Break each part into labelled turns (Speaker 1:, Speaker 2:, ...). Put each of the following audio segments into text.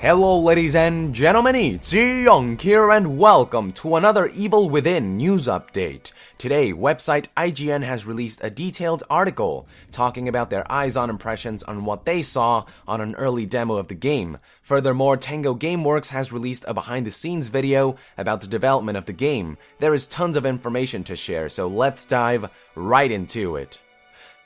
Speaker 1: Hello ladies and gentlemen, it's Young here and welcome to another Evil Within news update. Today, website IGN has released a detailed article talking about their eyes-on impressions on what they saw on an early demo of the game. Furthermore, Tango Gameworks has released a behind-the-scenes video about the development of the game. There is tons of information to share, so let's dive right into it.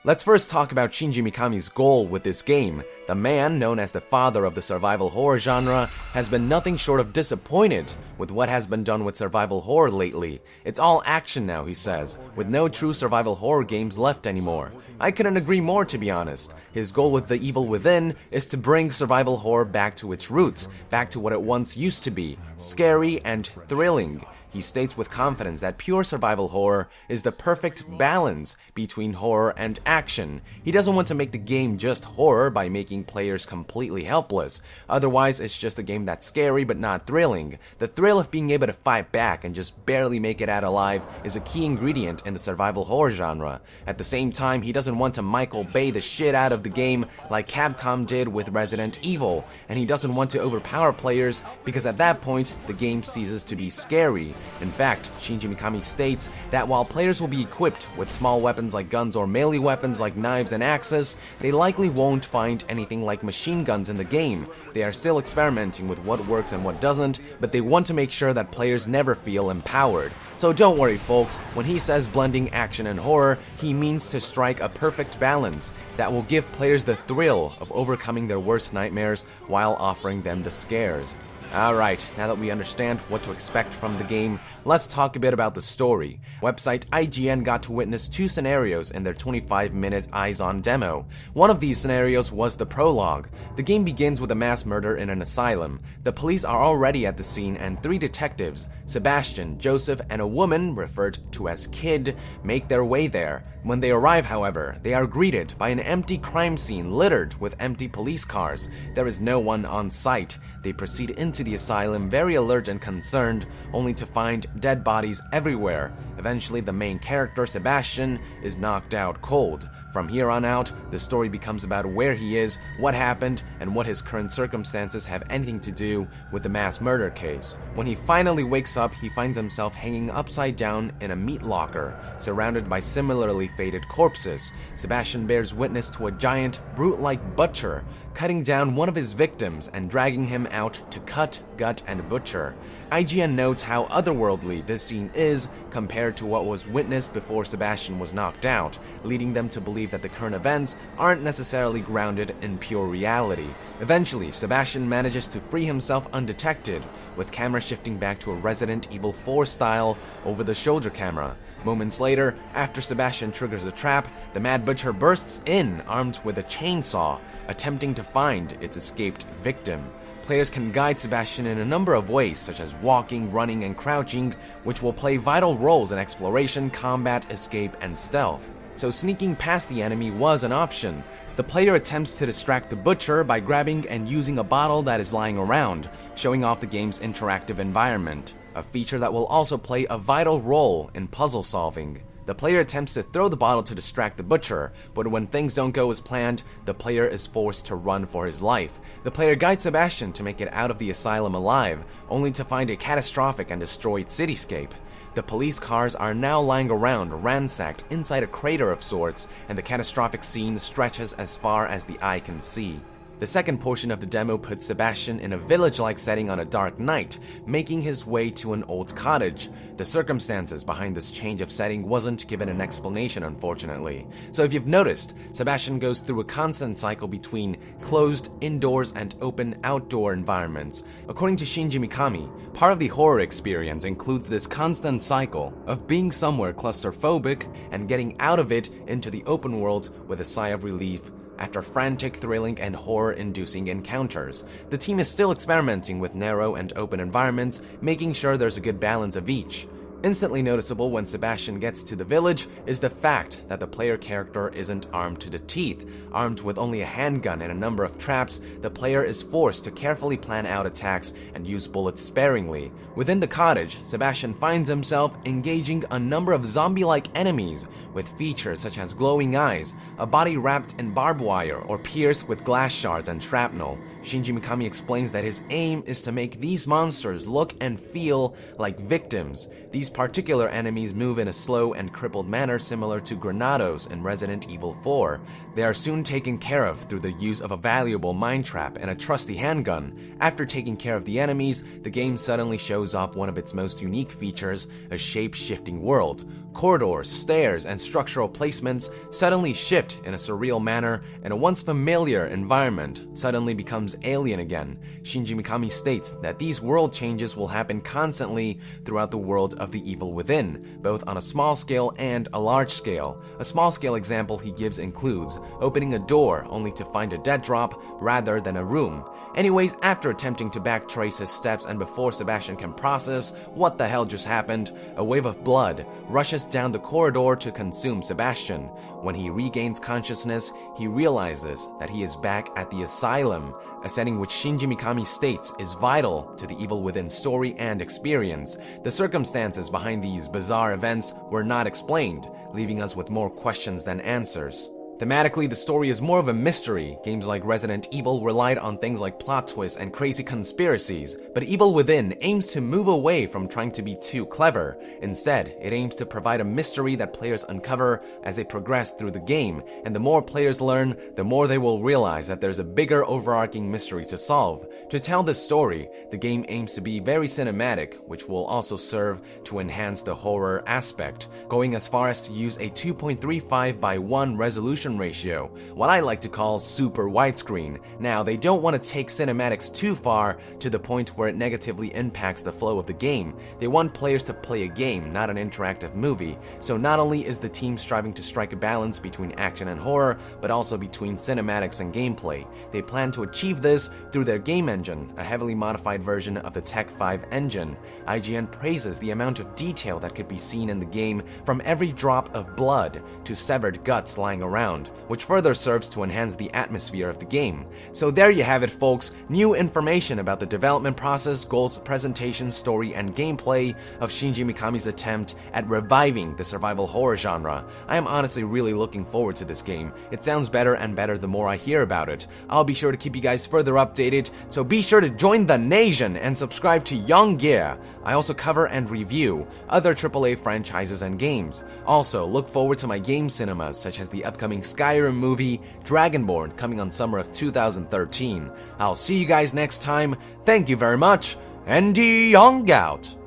Speaker 1: Let's first talk about Shinji Mikami's goal with this game. The man, known as the father of the survival horror genre, has been nothing short of disappointed with what has been done with survival horror lately. It's all action now, he says, with no true survival horror games left anymore. I couldn't agree more, to be honest. His goal with The Evil Within is to bring survival horror back to its roots, back to what it once used to be, scary and thrilling. He states with confidence that pure survival horror is the perfect balance between horror and action. He doesn't want to make the game just horror by making players completely helpless. Otherwise, it's just a game that's scary but not thrilling. The thrill of being able to fight back and just barely make it out alive is a key ingredient in the survival horror genre. At the same time, he doesn't want to Michael Bay the shit out of the game like Capcom did with Resident Evil, and he doesn't want to overpower players because at that point, the game ceases to be scary. In fact, Shinji Mikami states that while players will be equipped with small weapons like guns or melee weapons like knives and axes, they likely won't find anything like machine guns in the game. They are still experimenting with what works and what doesn't, but they want to make sure that players never feel empowered. So don't worry folks, when he says blending action and horror, he means to strike a perfect balance that will give players the thrill of overcoming their worst nightmares while offering them the scares. Alright, now that we understand what to expect from the game, let's talk a bit about the story. Website IGN got to witness two scenarios in their 25-minute eyes-on demo. One of these scenarios was the prologue. The game begins with a mass murder in an asylum. The police are already at the scene and three detectives, Sebastian, Joseph, and a woman, referred to as Kid, make their way there. When they arrive, however, they are greeted by an empty crime scene littered with empty police cars. There is no one on site. They proceed into the asylum very alert and concerned, only to find dead bodies everywhere. Eventually, the main character, Sebastian, is knocked out cold. From here on out, the story becomes about where he is, what happened, and what his current circumstances have anything to do with the mass murder case. When he finally wakes up, he finds himself hanging upside down in a meat locker, surrounded by similarly fated corpses. Sebastian bears witness to a giant, brute-like butcher, cutting down one of his victims and dragging him out to cut, gut, and butcher. IGN notes how otherworldly this scene is compared to what was witnessed before Sebastian was knocked out, leading them to believe that the current events aren't necessarily grounded in pure reality. Eventually, Sebastian manages to free himself undetected, with camera shifting back to a Resident Evil 4 style over-the-shoulder camera. Moments later, after Sebastian triggers a trap, the Mad Butcher bursts in, armed with a chainsaw, attempting to find its escaped victim. Players can guide Sebastian in a number of ways, such as walking, running, and crouching, which will play vital roles in exploration, combat, escape, and stealth. So sneaking past the enemy was an option. The player attempts to distract the butcher by grabbing and using a bottle that is lying around, showing off the game's interactive environment, a feature that will also play a vital role in puzzle solving. The player attempts to throw the bottle to distract the butcher, but when things don't go as planned, the player is forced to run for his life. The player guides Sebastian to make it out of the asylum alive, only to find a catastrophic and destroyed cityscape. The police cars are now lying around, ransacked inside a crater of sorts, and the catastrophic scene stretches as far as the eye can see. The second portion of the demo puts Sebastian in a village-like setting on a dark night, making his way to an old cottage. The circumstances behind this change of setting wasn't given an explanation, unfortunately. So if you've noticed, Sebastian goes through a constant cycle between closed indoors and open outdoor environments. According to Shinji Mikami, part of the horror experience includes this constant cycle of being somewhere claustrophobic and getting out of it into the open world with a sigh of relief after frantic, thrilling, and horror-inducing encounters. The team is still experimenting with narrow and open environments, making sure there's a good balance of each. Instantly noticeable when Sebastian gets to the village is the fact that the player character isn't armed to the teeth. Armed with only a handgun and a number of traps, the player is forced to carefully plan out attacks and use bullets sparingly. Within the cottage, Sebastian finds himself engaging a number of zombie-like enemies with features such as glowing eyes, a body wrapped in barbed wire or pierced with glass shards and shrapnel. Shinji Mikami explains that his aim is to make these monsters look and feel like victims. These particular enemies move in a slow and crippled manner similar to Granados in Resident Evil 4. They are soon taken care of through the use of a valuable mine trap and a trusty handgun. After taking care of the enemies, the game suddenly shows off one of its most unique features, a shape-shifting world. Corridors, stairs, and structural placements suddenly shift in a surreal manner, and a once familiar environment suddenly becomes alien again. Shinji Mikami states that these world changes will happen constantly throughout the world of the evil within, both on a small scale and a large scale. A small scale example he gives includes opening a door only to find a dead drop rather than a room. Anyways, after attempting to backtrace his steps and before Sebastian can process what the hell just happened, a wave of blood rushes down the corridor to consume Sebastian. When he regains consciousness, he realizes that he is back at the asylum, a setting which Shinji Mikami states is vital to the Evil Within story and experience. The circumstances behind these bizarre events were not explained, leaving us with more questions than answers. Thematically, the story is more of a mystery. Games like Resident Evil relied on things like plot twists and crazy conspiracies, but Evil Within aims to move away from trying to be too clever. Instead, it aims to provide a mystery that players uncover as they progress through the game, and the more players learn, the more they will realize that there's a bigger overarching mystery to solve. To tell this story, the game aims to be very cinematic, which will also serve to enhance the horror aspect, going as far as to use a 2.35:1 resolution ratio, what I like to call super widescreen. Now, they don't want to take cinematics too far to the point where it negatively impacts the flow of the game. They want players to play a game, not an interactive movie. So not only is the team striving to strike a balance between action and horror, but also between cinematics and gameplay. They plan to achieve this through their game engine, a heavily modified version of the Tech 5 engine. IGN praises the amount of detail that could be seen in the game, from every drop of blood to severed guts lying around, which further serves to enhance the atmosphere of the game. So there you have it, folks. New information about the development process, goals, presentation, story, and gameplay of Shinji Mikami's attempt at reviving the survival horror genre. I am honestly really looking forward to this game. It sounds better and better the more I hear about it. I'll be sure to keep you guys further updated, so be sure to join the NASIAN and subscribe to Young Gear. I also cover and review other AAA franchises and games. Also, look forward to my game cinemas, such as the upcoming Skyrim movie, Dragonborn, coming on summer of 2013. I'll see you guys next time. Thank you very much, and Young out!